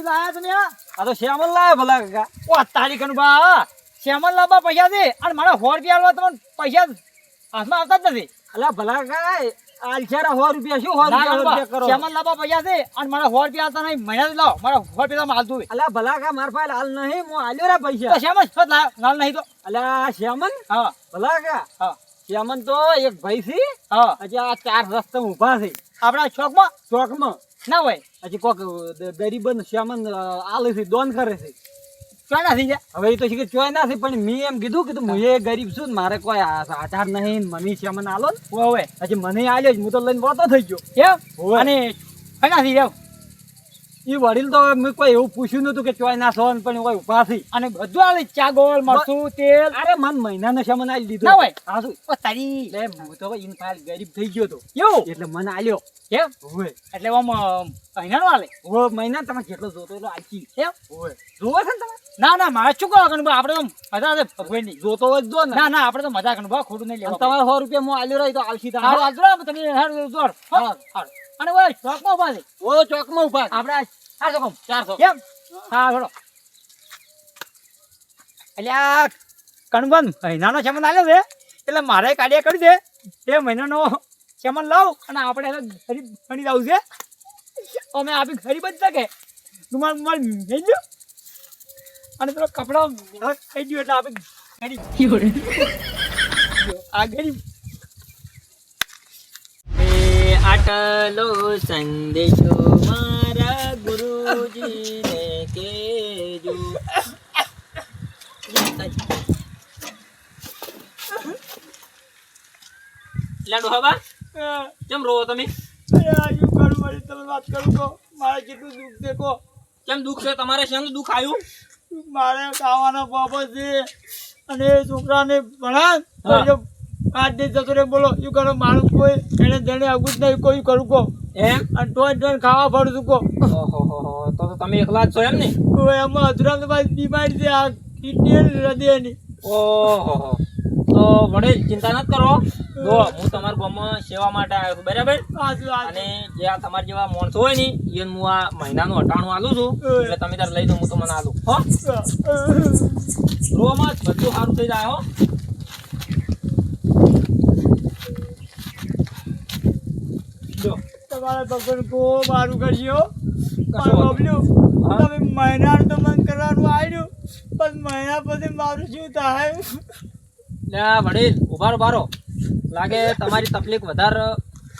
શું લાયા તમે આ તો શ્યામલ લાવે ભલા કાકા. ઓ તારી કનુભા શ્યામલ લાંબા પૈસા છે અને મારા 100 રૂપિયા આલવા તમને પૈસા હાથમાં આવતા જ નથી. અલ્યા ભલા કાકા આલછારા 100 રૂપિયા શું 100 રૂપિયા કરો? શ્યામલ લાંબા પૈસા છે અને મારા 100 રૂપિયા આવતા નહીં. મહિના લાવો મારા 100 રૂપિયા હાલતું હોય. અલ્યા ભલા કાકા મારા પાસે હાલ નહીં, હું આલ્યો રે પૈસા. તો શ્યામલ શું લાલ નહીં તો અલ્યા શ્યામન હા ભલા કાકા હા શ્યામન તો એક ભાઈ છે, હા હજી આ 4 રસ્તા ઊભા છે આપણા ચોકમાં ચોકમાં. ના હોય હજી કોક ગરીબન શ્યામન આલે છે, દોન કરે છે. ક્યાં નથી ગયા હવે એ તો શીખે ચોય ના છે, પણ મેં એમ કીધું કે હું એ ગરીબ છું ને મારે કોઈ આધાર નહીં, મને શ્યામન આલો ને. હોય હજી મને આલ્યો જ, હું તો લઈને વાતો થઈ ગયો. કેમ હોય. અને ક્યાં નથી જાવ એ વડીલ તો મેં કોઈ એવું પૂછ્યું નતું કે ચોય ના સોન, પણ કોઈ ઉભા છે. અને બધું આલે ચા ગોળ મરચું તેલ અરે મન મહિનાનો શ્યામન આલી દીધો. ના હોય. હા શું ઓ તારી એટલે હું તો હવે ઇન ફાઇલ ગરીબ થઈ ગયો તો એવું એટલે મને આલ્યો. કેમ હોય એટલે આમ મહિનાનો આલે હોય મહિના તમે કેટલો જોતો એટલો આલકી. કેમ હોય જોવો છે ને તમે? ના ના મારે શું કરવા કનુભા આપણે તો મજા છે ભગવાનની. જોતો હોય તો જો ને. ના ના આપણે તો મજા કનુભા ખોટું નહીં અને લેવા. તમારે 100 રૂપિયા હું આલ્યો રહી તો આલસી તમે. હારું આજરો તમે હારું જોર હા. હારું અને ઓય ચોકમાં ઉભા છે ઓ ચોકમાં ઉભા છે. આપણે 400 કમ 400. કેમ હા ચલો એટલે આ કણબન મહિનાનો ચમન આલ્યો છે એટલે મારે કાઢ્યા કરી દે એ મહિનાનો ચમન લાવ અને આપણે એને ગરીબ બની જવું છે. અમે આપી ગરીબ જ શકે રૂમાલ રૂમાલ લઈ લો અને પેલો કપડો થઈ ગયો એટલે આપણે ગરીબ આ ગરીબ આટલો સંદેશો મારા ગુરુજીને કેજો. લાડુ હવા કેમ રોવો તમે? તમે વાત કરું તો મારે કેટલું દુઃખ છે કહો. કેમ દુઃખ છે તમારે? શેનું દુઃખ આવ્યું? મારે ખાવાનો બાબત છે અને એ છોકરાને ભણાવ આજ દે જતો રે બોલો શું કરો મારું કોઈ એને જણે આગું જ નહીં કોઈ કરું કહો એમ? અને ટોય ખાવા ફરું છું કહો. ઓહો તો તમે એકલા જ છો એમ ને? એમાં અધુરામ બીમારી છે આ કિડની અને હૃદયની. ઓહો તો વડે ચિંતા નથી કરો. જો હું તમારા ગામમાં સેવા માટે આવ્યો છું બરાબર. અને જે આ તમારા જેવા માણસો હોય ને એને હું આ મહિનાનું 98 આલું છું એટલે તમે તાર લઈ દો, હું તો મને આલું હો. રોમાં જ બધું સારું થઈ જાય હો. જો તમારા ભગવાન કો મારું કરજો કશો વાંધો નહીં. હા. તમે મહિનાનું તો મન કરવાનું આવ્યું પણ મહિના પછી મારું શું થાય? વડીલ ઉભારો બારો લાગે તમારી તકલીફ વધારે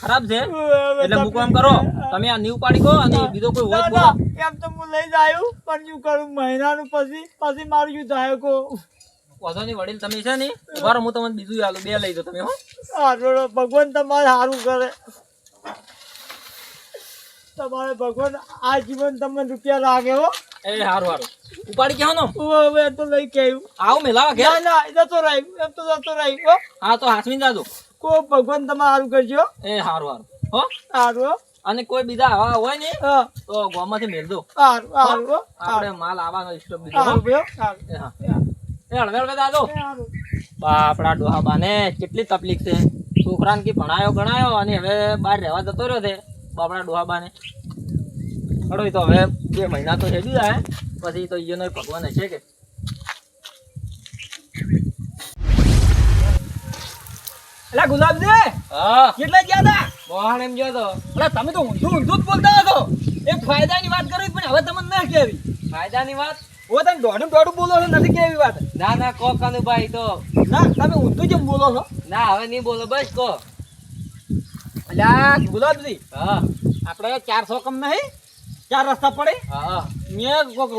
ખરાબ છે એટલે હું કામ કરો તમે આ નીવ પાડી ગો અને બીજો કોઈ હોય તો બોલો. એમ તો હું લઈ જાયું પણ શું કરું મહિનાનું પછી મારું શું થાય કો? વાંધો નહીં વડીલ તમે છે ને ઉભારો હું તમને બીજું આલું, 2 લઈ દો તમે હો. સારું ભગવાન તમારે સારું કરે. તમારે ભગવાન આ જીવન તમને રૂપિયા લાગે હો. એ હારું હારું ઉપાડી કેવો નો હવે તો લઈ કે આવ્યું. આવો મેલાવા ઘેર. ના ના જતો રહ્યું એમ તો જતો રહ્યું હો. હા તો હાસવીને જાજો. કો ભગવાન તમારે સારું કરજો. એ હારું હારું હો. સારું હો. અને કોઈ બીજા આવા હોય ને હા તો ગામમાંથી મેલ દો. સારું સારું હો. આપણે માલ આવવાનો સ્ટોપ દીધો હો. સારું ભયો સારું એ હા એ હળવે જાજો. સારું. બાપડા ડોહાબાને કેટલી તકલીફ છે. છોકરાને કી ભણાયો ગણાયો અને હવે બહાર રહેવા જતો રહ્યો છે બાપડા ડોહાબાને. હડો તો હવે 2 મહિના તો હેડી જાય પછી તો ઈયોનો ભગવાન હશે કે. એલા ગુલાબજી હા કેટલા ગયા તા? મોહન એમ ગયો તો. અલા તમે તો ઊંધું ઊંધું જ બોલતા હતો. એક ફાયદાની વાત કરી પણ હવે તમને ના કેવી. ફાયદાની વાત? ઓ તમે દોઢું બોલો છો નથી કેવી વાત. ના ના કો કાનુભાઈ તો. ના તમે ઊંધું જેમ બોલો છો. ના હવે નહીં બોલો બસ કો. અલ્યા ગુલાબજી હા આપણે 400 કમ નહીં 4 રસ્તા પડે હા મેં કોક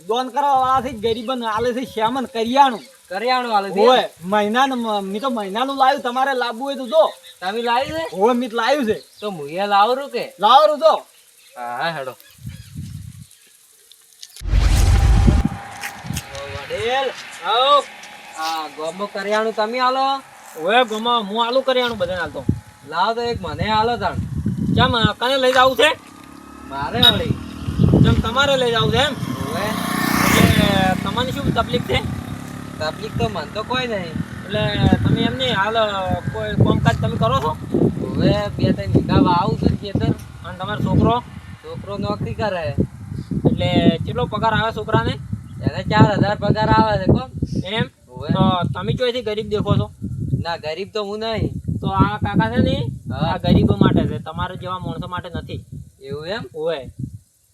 દોન કરવા વાળા થી ગરીબન આલે છે શ્યામન કરિયાણું કરિયાણું આલે છે. ઓય મહિનાનું મેં તો મહિનાનું લાવ્યું તમારે લાવવું હોય તો જો. તમે લાવી છે ઓય મેં લાવ્યું છે તો મુએ લાવરું કે. લાવરું જો. હા હેડો. વડેલ આવો આ ગોમો કરિયાણું તમે આલો. ઓય ગમા હું આલુ કરિયાણું બધાને આલતો. લાવ તો એક મને આલો તાણ. કેમ કને લઈ જાવું છે? મારે વળી કેમ તમારે લઈ જાવું છે એમ? હવે એટલે તમને શું તકલીફ છે? તકલીફ તો મન તો કોઈ નહીં. એટલે તમે એમ નહીં હાલ કોઈ કામકાજ તમે કરો છો? હવે 2-3 વીઘા આવું છું ખેતર. અને તમારો છોકરો છોકરો નોકરી કરે. એટલે એટલે કેટલો પગાર આવે છોકરાને? એને 4000 પગાર આવે છે કોણ? એમ હોવે. તો તમે ચોથી ગરીબ દેખો છો? ના ગરીબ તો હું નહીં. તો આ કાકા છે ને હા. આ ગરીબો માટે છે, તમારા જેવા માણસો માટે નથી. એવું એમ? ઓય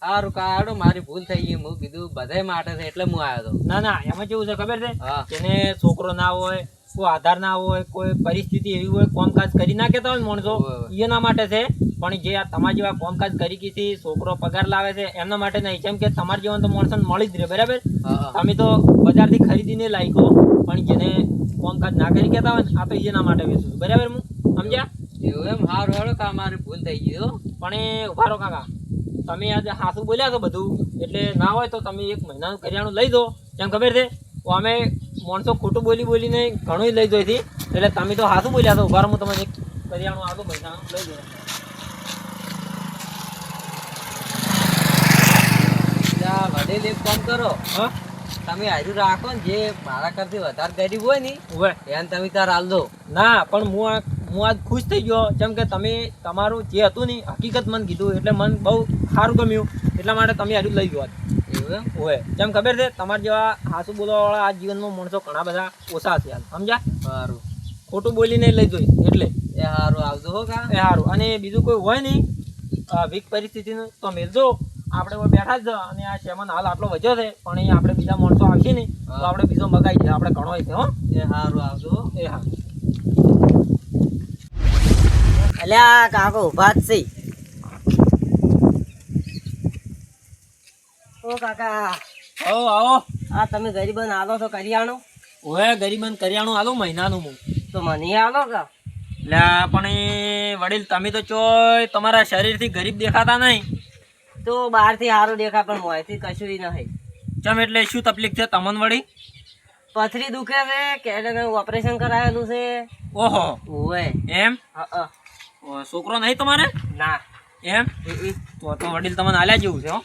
સારું કાઢો, મારી ભૂલ થઈ ગઈ. હું કીધું બધાય માટે છે એટલે હું આવ્યો હતો. ના ના, એમાં કેવું છે ખબર છે? હા. જેને છોકરો ના હોય, કોઈ આધાર ના હોય, કોઈ પરિસ્થિતિ એવી હોય, કામકાજ કરી ના કેતા હોય ને માણસો, હોય. એના માટે છે. પણ જે આ તમારા જેવા કામકાજ કરી કીધી, છોકરો પગાર લાવે છે, એમના માટે નહીં. કેમ કે તમારા જેવા તો માણસો મળી જ રહે, બરાબર? હા. તમે તો બજારથી ખરીદીને લાયકો, પણ જેને કામકાજ ના કરી કેતા હોય ને, આ તો એના માટે વેચું છું, બરાબર? હું સમજ્યા? એવું એમ? સારું હેડો કા, મારી ભૂલ થઈ ગઈ હો. પણ એ ઉભા રહો કાકા, તમે આજે હાસું બોલ્યા છો બધું, એટલે ના હોય તો તમે 1 મહિનાનું કરિયાણું લઈ દો. કેમ ખબર છે? તો અમે માણસો ખોટું બોલીને ઘણું લઈ જોઈ હતી, એટલે તમે તો હાસું બોલ્યા છો. ઉભા રહો, હું તમને 1 કરિયાણું આપું, મહિનાનું લઈ દો. ત્યાં વડીલ એક કામ કરો, હા તમે હાજર રાખો ને, જે મારા કરતી વધારે ગરીબ હોય ને ઉભા. એને તમે તાર હાલ દો. ના પણ હું આજ ખુશ થઈ ગયો, જેમ કે તમે તમારું જે હતું ને હકીકત મને કીધું, એટલે મને બહુ સારું ગમ્યું. એટલા માટે તમે હજુ લઈ ગયો. એવું એમ? હોય જેમ ખબર છે, તમારા જેવા હાસુ બોલવાવાળા આ જીવનમાં માણસો ઘણા બધા ઓછા છે હાલ, સમજ્યા? સારું. ખોટું બોલીને લઈ જોઈ એટલે એ સારું, આવજો હો કા. એ સારું. અને બીજું કોઈ હોય નહીં વીક પરિસ્થિતિનું તો મેળજો. આપણે હવે બેઠા જ છે, અને આ શેમાં હાલ આટલો વધ્યો છે, પણ અહીંયા આપણે બીજા માણસો આવશે ને તો આપણે બીજો મગાઈ છે, આપણે ઘણો છે. હો એ સારું, આવજો હો. એ હા. અલ્યા કાકો ઉભા જ છે. ઓ કાકા, આવો આવો. આ તમે ગરીબન આલો છો કરિયાણું, હવે ગરીબન કરિયાણું આલું મહિનાનું હું. તો મને આલો કા. એટલે પણ એ વડીલ તમે તો ચોય તમારા શરીરથી ગરીબ દેખાતા નહીં. તો બહારથી સારું દેખા, પણ મોંથી કશું નહીં. ચમ એટલે શું તકલીફ છે તમને વળી? પથરી દુખે છે, કે ઓપરેશન કરાયેલું છે. ઓહો ઓવે. એમ? હા. ઓ, છોકરો નહીં તમારે? ના. એમ? તો વડીલ તમને આલ્યા જેવું છે. હો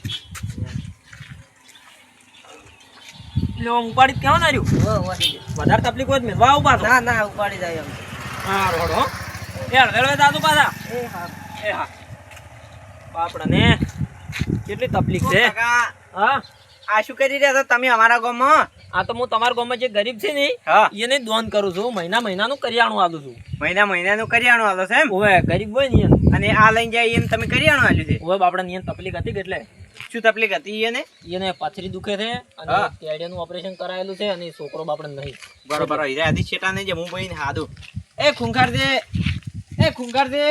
એટલે આમ ઉપાડી કેવું ના રહ્યું? વધારે તકલીફ હોય તો મેળવા આવું પાછો. ના ના, ઉપાડી જાય એમ. હા રોડ. હો એ હળવેળવે દાદુ પાછા. એ હા. એ હા. બાપડાને કેટલી તકલીફ છે. કાકા, હા આ શું કરી રહ્યા છો તમે અમારા ગામમાં? આ તો હું તમારા ગામમાં જે ગરીબ છે ને હા. એને દોન કરું છું, મહિનાનું કરિયાણું આલું છું. મહિનાનું કરિયાણું આલો છે એમ? ઓવે ગરીબ હોય ને એને. અને આ લઈને જાય એને તમે કરિયાણું આલ્યું છે? ઓવે બાપડા ની તકલીફ હતી કે એટલે શું તકલીફ હતી એને? એને પથરી દુખે છે, અને હા. કેડિયાનું ઓપરેશન કરાયેલું છે, અને છોકરો બાપડા નહીં. બરોબર, હીરા આધી છેટા ને જે હું બહીને હાદું. એ ખૂંખાર દે,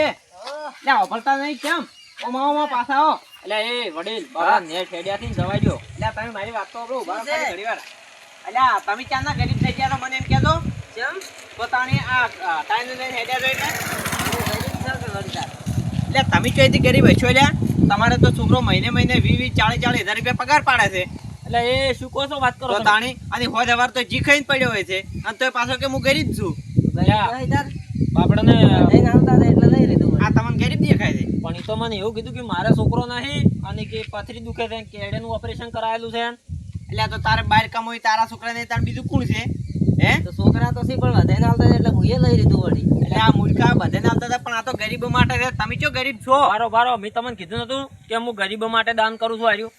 લે ઓપરતા નહીં કેમ? ઓમાં પાછા આવો. એટલે એ વડીલ બાપા ને ઠેડિયાથી ને જવાઈ દ્યો. એટલે તમે મારી વાત તો સાંભળો, ઉભા રહો શું છે? ખાલી ઘડીવાર. અલ્યા તમે ચારના ગરીબ થઈ ગયા તો મને એમ કહેજો. કેમ? તો તાણી આ તાઈને લઈને હેડ્યા છો એટલે? ગરીબ છે કે વરદાન? એટલે તમે ચોથી ગરીબ હશો લ્યા? તમારે તો છોકરો મહિને 20,000-40,000 પગાર પગાર પાડે છે. એટલે એ શું કહો છો વાત કરો તો તમે? તાણી અને હોજ હવાર તો જી ખાઈને પડ્યો હોય છે, અને તો પાછો કે હું ગરીબ છું. ગરીબ નહીં તાર? બાપડાને લઈને આવતા હતા એટલે લઈ લીધું આ તમને ગરીબ દેખાય છે. પણ ઈ તો મને એવું કીધું કે મારે છોકરો નહીં, અને કે પથરી દુખે છે, કેડિયાનું ઓપરેશન કરાયેલું છે. એટલે આ તો તારે બહાર કામ હોય, તારા છોકરા ને તાર બીજું કોણ છે? હે? તો છોકરા તો સી પણ વધારે આવતા હતા એટલે હું એ લઈ લીધું વળી. એટલે આ મૂર્ખા બધાને આવતા હતા, પણ આ તો ગરીબો માટે છે. તમે ચો ગરીબ છો? બારો મેં તમને કીધું નતું કે હું ગરીબો માટે દાન કરું છું હાર્યું?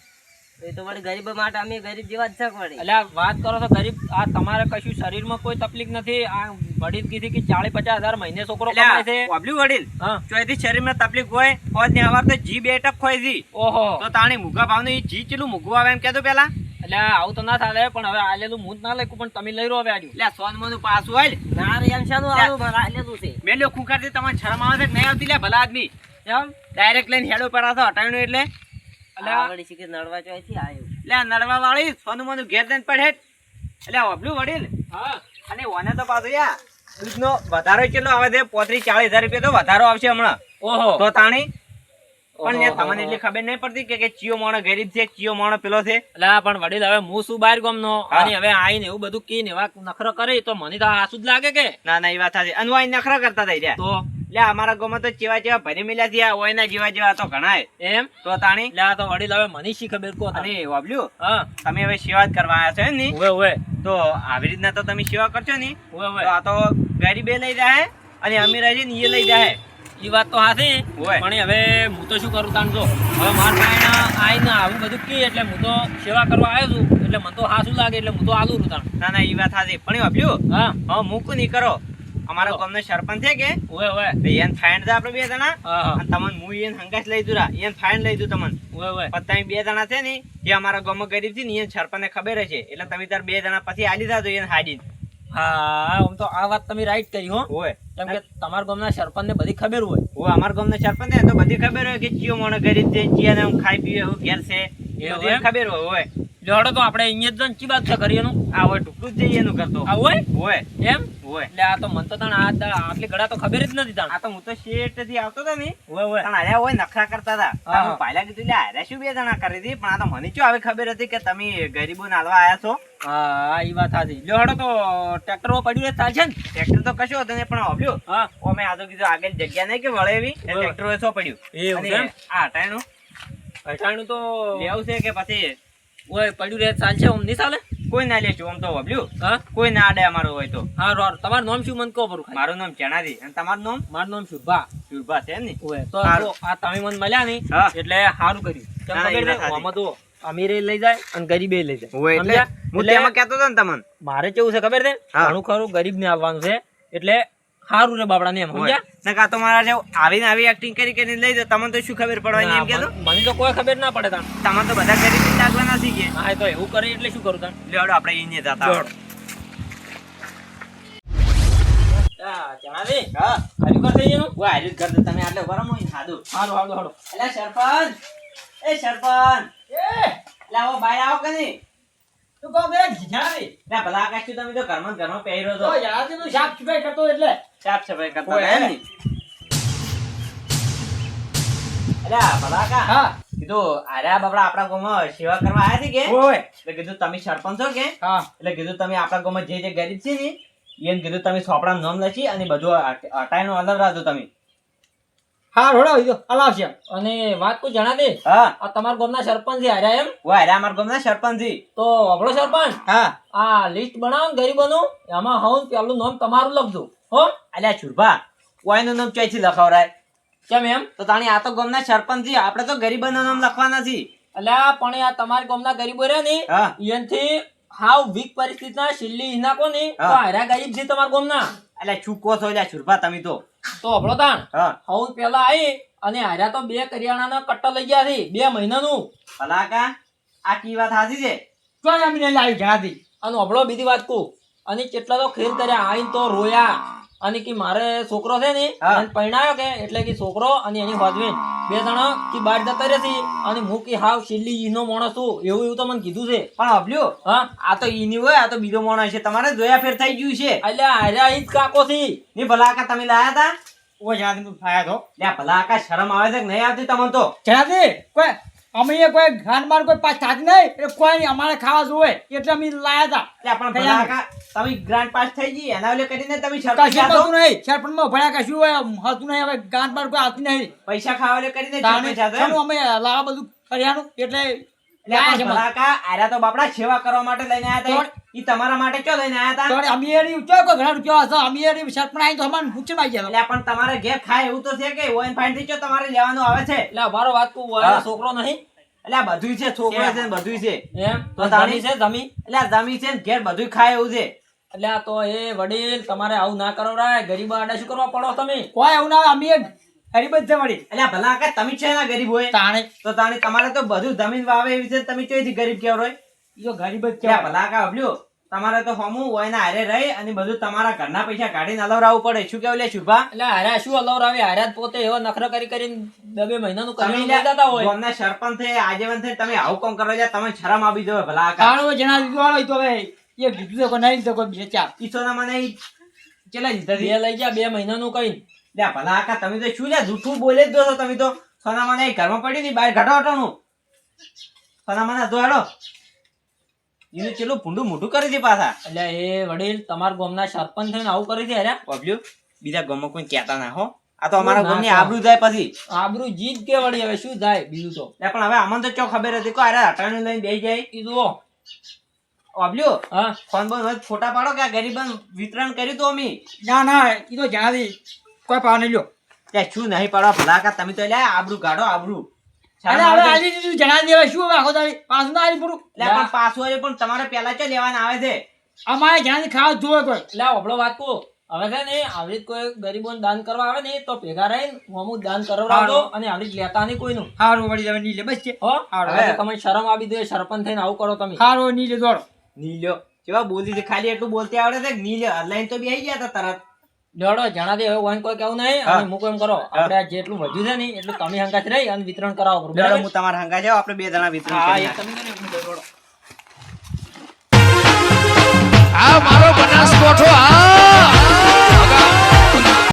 એ તો વળી ગરીબ માટે અમે ગરીબ જેવા જ છે વળી. એટલે આ વાત કરો છો ગરીબ, આ તમારે કશું શરીરમાં કોઈ તકલીફ નથી. આ વડીલ કીધી કે 40-50 હજાર મહિને છોકરો કમાય છે. એટલે વાપર્યું વડીલ? હા. ચોથી શરીરમાં તકલીફ હોય, હોજ ને હવાર તો જી 2 ટક ખોઈ જી. ઓહો તો તાણી મૂઘા ભાવનું ઈ જી ચેટલું મૂઘું આવે એમ કહેતો પેલા? એટલે આવું તો ના થાય, પણ હવે આલેલું હું જ ના લખું, પણ તમે લઈ રહ્યો હવે હાર્યું. એટલે સોનમાનું પાછું હોય ને, ના રે એમ શાનું આવું મારા લેતું છે. મેલ્યો ખૂંખારથી તમારે શરમ આવે છે કે નહીં આવતી? લે ભલા આદમી એમ? ડાયરેક્ટ લઈને હેડો પર આતો હટાવ્યું એટલે આ વળી શીખી નડવા ચોથી આવ્યું. એટલે આ નડવા વાળી સોનમાનું ઘેર દઈને પડે. એટલે વાપર્યું વડીલ? હા. અને ઓને તો પાછું યાર દૂધનો વધારો કેટલો આવે છે? 35-40 હજાર રૂપિયા તો વધારો આવશે હમણાં. ઓહો તો તાણી પણ યાર ઓહો. તમને એટલી ખબર નહીં પડતી કે ચિયો માણસ ગરીબ છે, ચિયો માણસ પેલો છે. એટલે પણ વડીલ હવે હું શું બહાર ગામનો, હા. અને હવે આઈને એવું બધું કીને એવા નખરો કરે તો મને તો આસુ જ લાગે કે. ના ના, એ વાત સાચી. અનવાઈ નખરા કરતા થઈ રહ્યા. તો એટલે અમારા ગામમાં તો જેવા ભરી મિલ્યા છે, આ ઓયના જેવા તો ઘણા છે. એમ? તો તાણી એટલે આ તો વડીલ હવે મને શી ખબર કહો તમે. અને વાપર્યું હા તમે હવે સેવા જ કરવા આવ્યા છો એમ ને? ઓવે તો આવી રીતના તો તમે સેવા કરશો ને ઓવે તો આ તો ગરીબે લઈ જાય અને અમીર છે ને એ લઈ જાય. ઈ વાત તો હાથી ઓય. પણ હવે હું તો શું કરું તાણ જો હવે માર પાસે આઈને આવું બધું કી એટલે હું તો સેવા કરવા આવ્યો છું એટલે મને તો હાસું લાગે એટલે હું તો આલું છું તાણ. ના ના ઈ વાત હાજી પણ વાપર્યું હા હા મૂકું નહીં કરો અમારા ગામનો સરપંચ છે કે ઓય ઓય તો એને ફાઈન દે આપણે 2 જણા હા હા અને તમને હું એને હંગાસ લઈ દઉં એને ફાઈન લઈ દઉં તમને ઓય ઓય પણ તમે 2 જણા છે ને જે અમારા ગામમાં ગરીબ છે ને એને સરપંચને ખબર છે એટલે તમે તાર 2 જણા પછી આલી જાજો એને હાડી હા આમ તો આ વાત તમે રાઈટ કરી હો હોય કેમ કે તમારા ગામના સરપંચને બધી ખબર હોય હું અમારા ગામનો સરપંચ ને તો બધી ખબર હોય કે ચિયો મોણો ગરીબ છે ચિયાને આમ ખાઈ પીવે એવું ઘેર છે એવું બધી એમ? ખબર હોય જોડો તો આપણે અહીંયા જ જઈને ચી વાત છે કરીએનું આ હોય ટુકડું જ જઈએ એનું કરતો આ હોય હોય એમ હોય એટલે આ તો મને તો તાણ આટલી ઘડા તો ખબર જ નથી તાણ આ તો હું તો શેઠ થી આવતો હતો ને ઓય ઓય પણ આયા હોય નખરા કરતા હતા હા. હું પહેલા કીધું લે આયા શું 2 જણા કરી હતી પણ આ તો મને ચો હવે ખબર હતી કે તમે ગરીબો નાલવા આયા છો હા ઈ વાત સાચી લ્યો હડો તો ટ્રેક્ટર પડી રહે ચાલશે ને ટ્રેક્ટર તો કશું હતું ને પણ આવ્યો હા અમે આ તો કીધું આગળ જગ્યા નહીં કે વળે એવી બરાબર. ટ્રેક્ટર હોય તો પડ્યું એવું અને છે એમ? આ હટાયણું અઠાણું તો લેવું છે કે પછી ઓય પડ્યું રહે ચાલશે આમ નહીં ચાલે કોઈ ના લેશું આમ તો વબ્યું હા કોઈ ના આડે અમારું હોય તો હા રોર તમારું નામ શું મને કહો પરું ખાલી મારું નામ ચણાજી અને તમારું નામ મારું નામ શુભા શુભા છે એમ ને ઓય તો સારું. જો આ તમે મને મળ્યા નહીં હા. એટલે સારું કર્યું કેમ ના, ના, ખબર એ વાત છે સાચી. આમાં તો અમીરે લઈ જાય અને ગરીબે લઈ જાય હોય એટલે સમજ્યા? હું એટલે તેમાં કહેતો હતો ને તમને મારે કેવું છે ખબર છે હા. ઘણું ખરું ગરીબ ને આવવાનું છે એટલે સારું રે બાપડા ને એમ હોય. સમજ્યા નકર આ તો મારા જેવું આવીને આવી એક્ટિંગ કરી કરીને લઈ દો તમને તો શું ખબર પડવાની એમ કહેતો મને તો કોઈ ખબર ના પડે તાણ તમે તો બધા ગરીબ લાગવાના નથી કે હા એ તો એવું કરે એટલે શું કરું તાણ લેવડો આપણે ઈને જતા લેવડો. જણાવી હા ખાલી કર દઈએ એનું હું હારી જ કર દઉં. તમે આટલે ઉભા રહો, હું સાદું હારું હારું હારું અલા સરપંચ એ સરપંચ એટલે આવો બહાર આવો કે નહીં તું કહો બે જણાવી ના ભલા આકાશ તું તમે તો ઘરમાં ને ઘરમાં પહેર્યો તો છો યાર તું સાફ સફાઈ કરતો એટલે સાફ સફાઈ કરતા હોય હતા એમ હે? ને અલ્યા ભલા કા હા કીધું આર્યા બાપડા આપણા ગામમાં સેવા કરવા આયા છે કે ઓય એટલે કીધું તમે સરપંચ છો કે હા એટલે કીધું તમે આપણા ગામમાં જે ગરીબ છે ને એને કીધું તમે સોપડાનું નામ લખી અને બધું અટાઈનો અલગ રાખજો તમે હા રોડો ઈજો અલાવશે અને વાત કોઈ જણા દે હા આ તમારા ગામના સરપંચ છે હાર્યા એમ હું આર્યા અમારા ગામના સરપંચ જી તો આપણો સરપંચ હા આ લિસ્ટ બનાવો ને ગરીબોનું એમાં હું પેલું નામ તમારું લખજો હો અલ્યા છુરભા કોઈનું નામ ચોઈથી લખાવરાય કેમ એમ તો તાણી આ તો ગામના સરપંચ જી આપણે તો ગરીબોનું નામ લખવાના છે અલ્યા પણ આ તમારા ગામના ગરીબો રહ્યા ને હા એનથી હાવ વીક પરિસ્થિતિના છેલ્લી નાખો ને તો હા. હાર્યા ગરીબ છે તમારા ગામના અલ્યા છૂકો છો અલ્યા છુરભા તમે તો તો આપણો તાણ હા હું પેલા આવી અને હાર્યા તો 2 કરિયાણાના કટ્ટા લઈ ગયા છે 2 મહિનાનું ભલા કા આ કી વાત હાચી છે તો અમીને લાવી જણાવી અને આપણો બીજી વાત કહું અને કેટલા તો ખેલ કર્યા આઈને તો રોયા અને કે મારે છોકરો છે ને હા. એને પરણાયો કે એટલે કે છોકરો અને એની હસબેન્ડ 2 જણા કે બહાર જતા રહેશે અને હું કે હાવ છેલ્લી ઈનો માણસ છું એવું તો મને કીધું છે પણ અભલ્યો હા આ તો ઈની હોય આ તો બીજો માણસ છે તમારે જોયા ફેર થઈ ગયું છે એટલે હાર્યા ઈ જ કાકો છે ની ભલા કા તમે લાયા હતા ઓ જણાવી તું ફાયા તો લ્યા ભલા કા શરમ આવે છે કે નહીં આવતી તમને તો જણાવી કોઈ અમે કોઈ ઘાન બાર કોઈ પાસ થાતી નહીં એટલે કોઈ નહીં અમારે ખાવા જોવે એટલે અમે લાયા હતા લ્યા પણ ભલા કા તમે ગ્રાન્ડ પાસ થઈ ગઈ એના ઓલે કરીને તમે સરપંચ કશું થયા છો. થતું નહીં સરપંચમાં ભણ્યા કશું હોય હતું નહીં હવે ગાન બાર કોઈ આવતી નહીં પૈસા ખાવા ઓલે કરીને તાણે સરપંચ થયા છો એમ? શાનું અમે લાવા બધું કર્યાનું એટલે લ્યા લાયા પણ છે ભલા કા આર્યા તો બાપડા સેવા કરવા માટે લઈને આયા હતા ઈ તમારા માટે ક્યાં લઈને આયા હતા તો અમીરી ઉચો કોઈ ઘણા રૂપિયા હશે અમીરી સરપંચ આવી તો અમારે પૂછે માં ગયા લ્યા પણ તમારે ઘેર ખાય એવું તો છે કે ઓઈન ફાઈન થી ક્યાં તમારે લેવાનું આવે છે એટલે મારો વાત કહું હા. વાળો છોકરો નહીં એટલે આ બધુંય છે છોકરો છે ને બધુંય છે એમ તો તો તાણી જમી છે જમી એટલે આ જમી છે ને ઘેર બધુંય ખાય એવું છે એટલે આ તો એ વડીલ તમારે આવું ના કરો રાય ગરીબ આડા શું કરવા પડો તમે કોઈ એવું ના અમે ગરીબ જ છે વળી એટલે આ ભલા કા તમે છે ના ગરીબ હોય તાણે તો તાણી તમારે તો બધું જમીન વાવે એવી છે તમે ચોઈથી ગરીબ કેવો હોય ઈ તો ગરીબ જ એટલે આ છે ભલા કા અભલ્યો તમારે તો હમું હોય ને હારે રહી અને બધું તમારા ઘરના પૈસા કાઢીને અલવરાવવું પડે શું કેવું લે શુભા એટલે હાર્યા શું અલવરાવે હાર્યા જ પોતે એવો નખરો કરીને 2 મહિનાનું તમે કરી જતા હોય ગામના સરપંચ છે આજીવન છે તમે આવું કામ કરો છો તમે શરમ આપી દો ભલા કા તાણો જણાવી દીધું વાળો ઈ તો હવે એ કીધું છે કોઈ નહીં લીધો કોઈ બે ચાર ઈસોના મને ચેલા જીતા બે લઈ ગયા 2 મહિનાનું કઈ લે ભલા કા તમે તો શું લે જૂઠું બોલે જ દો છો તમે તો સોના મને ઘરમાં પડ્યું ની બહાર ઘટો હટોનું સોના મને જો હેડો એનું ચેલું ભૂંડું મોઢું કરી દે પાછા એટલે એ વડીલ તમારા ગામના સરપંચ થઈને આવું કરી છે હાર્યા પબ્લ્યુ બીજા ગામમાં કોઈ કહેતા ના હો આ તો અમારા ના ગામની કહો. આબરૂ જાય પછી આબરૂ જીત કે વળી હવે શું થાય બીજું તો લે પણ હવે અમને તો ચો ખબર હતી કે અરે હટાણી લઈને બેસી જાય ઈ જુઓ પબ્લ્યુ હા ફોન બોન વચ્ચે ફોટા પાડો કે આ ગરીબન વિતરણ કર્યું તો અમે ના ના ઈ તો જણાવી કોઈ પાવ નહીં લ્યો ત્યાં શું નહીં પાડવા ભલાકા તમે તો લે આબરૂ કાઢો આબરૂ અને હવે આલી દીધું જણાવી દેવાય શું હવે આખો દાડી પાછું ના આલી પૂરું લે પણ પાછું આવે પણ તમારે પહેલા ચો લેવાના આવે છે અમારે જ્યાં ખાવા જોવે કોઈ એટલે આપણો વાત કહું હવે છે ને આવી રીતે કોઈ ગરીબોને દાન કરવા આવે ને તો ભેગા રહીને અમુક દાન કરાવડાવજો અને આવી રીતે લેતા નહીં કોઈનું હારું વળી જવા નહીં લે બસ છે હો હારું. હવે તમને શરમ આવી જોઈએ સરપંચ થઈને આવું કરો તમે હારો નહીં લે દોડો નીલ્યો કેવા બોલતી હતી ખાલી એટલું બોલતી આવડે છે કે નીલ્યો હરલાઈન તો બી આવી ગયા હતા તરત જોડો જણાથી હવે વાન કોઈ કેવું નહીં અને મૂકો એમ કરો આપણે આ જેટલું વધ્યું છે ને એટલું તમે હંગાત રહી અને વિતરણ કરાવો ડરો હું તમારા હંગા જાવ આપણે બે જણા વિતરણ હા કરી એક તમે કરો ને આપણે જોડો આ મારો બનાસકોઠો આ